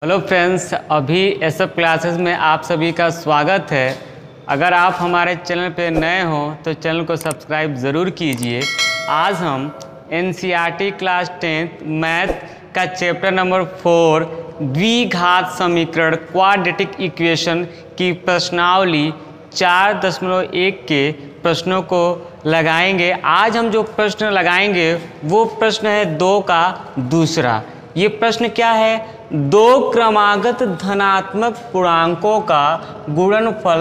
Hello friends, अभी SF classes में आप सभी का स्वागत है। अगर आप हमारे चैनल पे नए हो तो चैनल को सब्सक्राइब ज़रूर कीजिए। आज हम एनसीईआरटी क्लास 10 मैथ का चैप्टर नंबर 4 द्विघात समीकरण क्वाड्रेटिक इक्वेशन की प्रश्नावली 4.1 के प्रश्नों को लगाएंगे। आज हम जो प्रश्न लगाएंगे वो प्रश्न है 2 का दूसरा। ये प्रश्न क्या है? दो क्रमागत धनात्मक पूर्णांकों का गुणनफल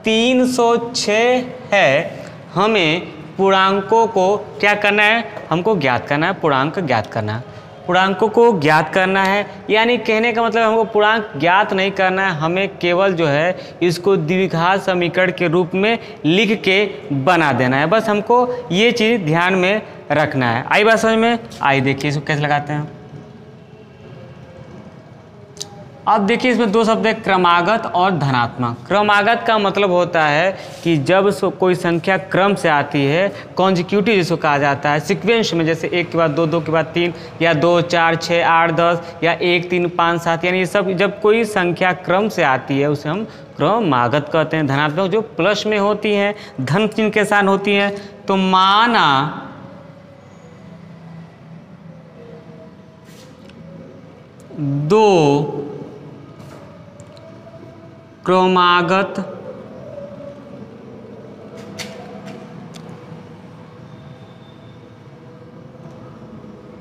306 है। हमें पूर्णांकों को क्या करना है? हमको ज्ञात करना है, पूर्णांक ज्ञात करना है, पूर्णांकों को ज्ञात करना है। यानी कहने का मतलब हमको पूर्णांक ज्ञात नहीं करना है, हमें केवल जो है इसको द्विघात समीकरण के रूप में लिख के बना देना है। बस हमको ये चीज़ ध्यान में रखना है। आई बात समझ में? आई देखिए इसको कैसे लगाते हैं। अब देखिए इसमें दो शब्द है, क्रमागत और धनात्मक। क्रमागत का मतलब होता है कि जब कोई संख्या क्रम से आती है, कॉन्जिक्यूटिव जिसको कहा जाता है, सीक्वेंस में, जैसे 1 के बाद 2, 2 के बाद 3 या 2, 4, 6, 8, 10 या 1, 3, 5, 7, यानी ये सब जब कोई संख्या क्रम से आती है उसे हम क्रमागत कहते हैं। धनात्मक जो प्लस में होती हैं, धन चिन्ह के साथ होती हैं। तो माना दो क्रमागत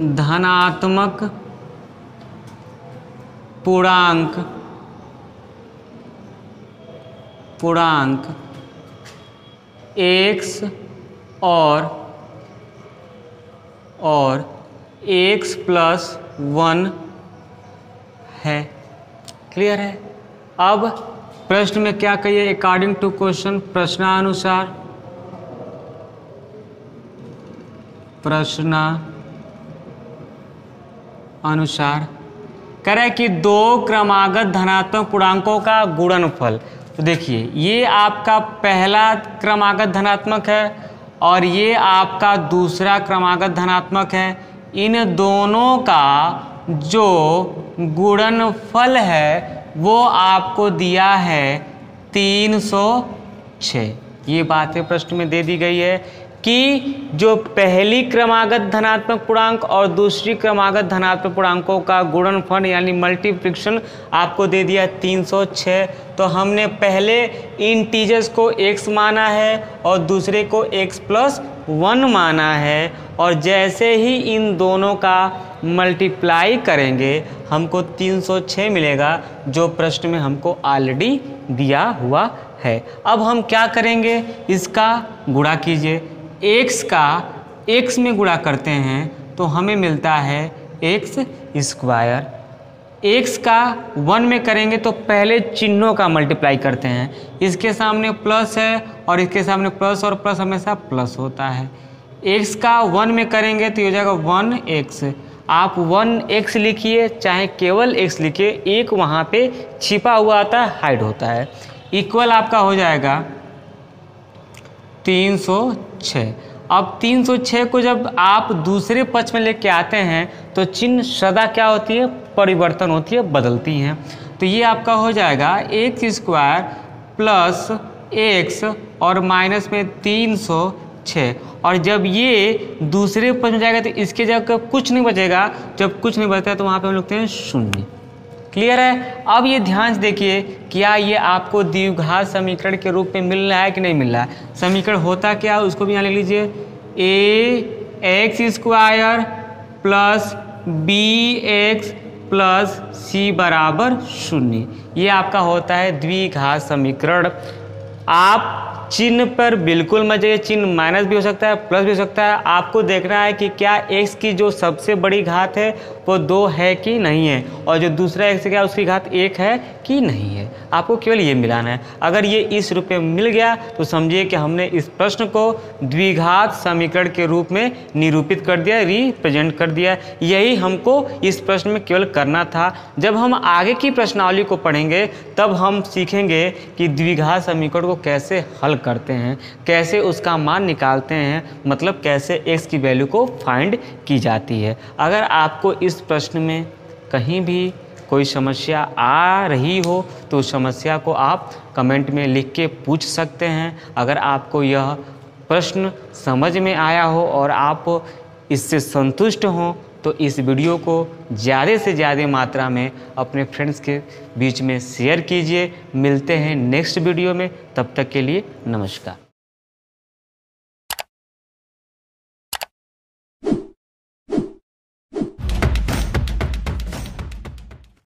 धनात्मक पूर्णांक x और x + 1 है। क्लियर है? अब प्रश्न में क्या कहिए? अकॉर्डिंग टू क्वेश्चन, प्रश्नानुसार कह रहा है कि दो क्रमागत धनात्मक पूर्णांकों का गुणनफल। तो देखिए ये आपका पहला क्रमागत धनात्मक है और ये आपका दूसरा क्रमागत धनात्मक है। इन दोनों का जो गुणनफल है वो आपको दिया है 306। ये बातें प्रश्न में दे दी गई है कि जो पहली क्रमागत धनात्मक पूर्णांक और दूसरी क्रमागत धनात्मक पूर्णांकों का गुणनफल यानी मल्टीप्लिकेशन आपको दे दिया 306। तो हमने पहले इंटीजर्स को x माना है और दूसरे को x + 1 माना है, और जैसे ही इन दोनों का मल्टीप्लाई करेंगे हमको 306 मिलेगा, जो प्रश्न में हमको ऑलरेडी दिया हुआ है। अब हम क्या करेंगे? इसका गुणा कीजिए। x का x में गुणा करते हैं तो हमें मिलता है x²। x का 1 में करेंगे तो पहले चिन्हों का मल्टीप्लाई करते हैं। इसके सामने प्लस है और इसके सामने प्लस, और प्लस हमेशा प्लस होता है। x का 1 में करेंगे तो ये हो जाएगा 1x। आप 1x लिखिए चाहे केवल x लिखिए, एक वहाँ पे छिपा हुआ आता है, हाइड होता है। इक्वल आपका हो जाएगा 306। अब 306 को जब आप दूसरे पक्ष में लेके आते हैं तो चिन्ह सदा क्या होती है? परिवर्तन होती है, बदलती हैं। तो ये आपका हो जाएगा x² + x और माइनस में 306। और जब ये दूसरे पक्ष में जाएगा तो इसके जगह कुछ नहीं बचेगा। जब कुछ नहीं बचता है तो वहाँ पे हम लिखते हैं 0। क्लियर है? अब ये ध्यान से देखिए, क्या ये आपको द्विघात समीकरण के रूप में मिल रहा है कि नहीं मिल रहा है? समीकरण होता क्या, उसको भी यहाँ लिख लीजिए। ax² + bx + c = 0। ये आपका होता है द्विघात समीकरण। आप चिन्ह पर बिल्कुल मत जाइए, चिन्ह माइनस भी हो सकता है, प्लस भी हो सकता है। आपको देखना है कि क्या x की जो सबसे बड़ी घात है वो 2 है कि नहीं है, और जो दूसरा x है उसकी घात 1 है कि नहीं है। आपको केवल ये मिलाना है। अगर ये इस रूप में मिल गया तो समझिए कि हमने इस प्रश्न को द्विघात समीकरण के रूप में निरूपित कर दिया, रिप्रेजेंट कर दिया। यही हमको इस प्रश्न में केवल करना था। जब हम आगे की प्रश्नावली को पढ़ेंगे तब हम सीखेंगे कि द्विघात समीकरण को कैसे हल करते हैं, कैसे उसका मान निकालते हैं, मतलब कैसे x की वैल्यू को फाइंड की जाती है। अगर आपको इस प्रश्न में कहीं भी कोई समस्या आ रही हो तो उस समस्या को आप कमेंट में लिख के पूछ सकते हैं। अगर आपको यह प्रश्न समझ में आया हो और आप इससे संतुष्ट हों तो इस वीडियो को ज़्यादा से ज़्यादा मात्रा में अपने फ्रेंड्स के बीच में शेयर कीजिए। मिलते हैं नेक्स्ट वीडियो में, तब तक के लिए नमस्कार।